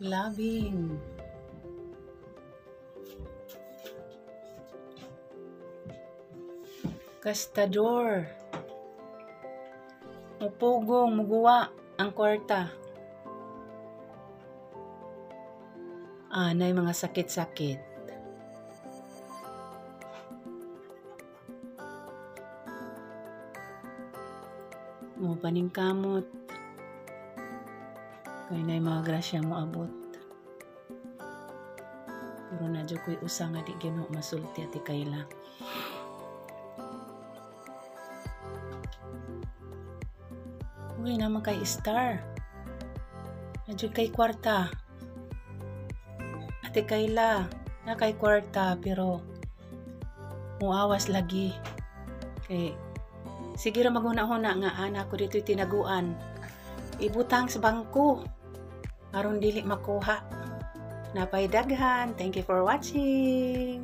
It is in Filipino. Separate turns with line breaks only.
Labing. Gastador. Mupugong, muguwa ang kwarta. Anay mga sakit-sakit. Mo paningkamot. Kaya na mga grasya mo abot. Pero nadyo ko'y usa nga di gino masulti at ikayla. Uy naman kay star. Nadyo kay kwarta. Ate Kayla, na kay kwarta pero muawas lagi. Kay sige ra maguna-huna nga anak ko dito'y tinaguan. Ibutang sa bangko. Aron dili makuha. Napay daghan. Thank you for watching.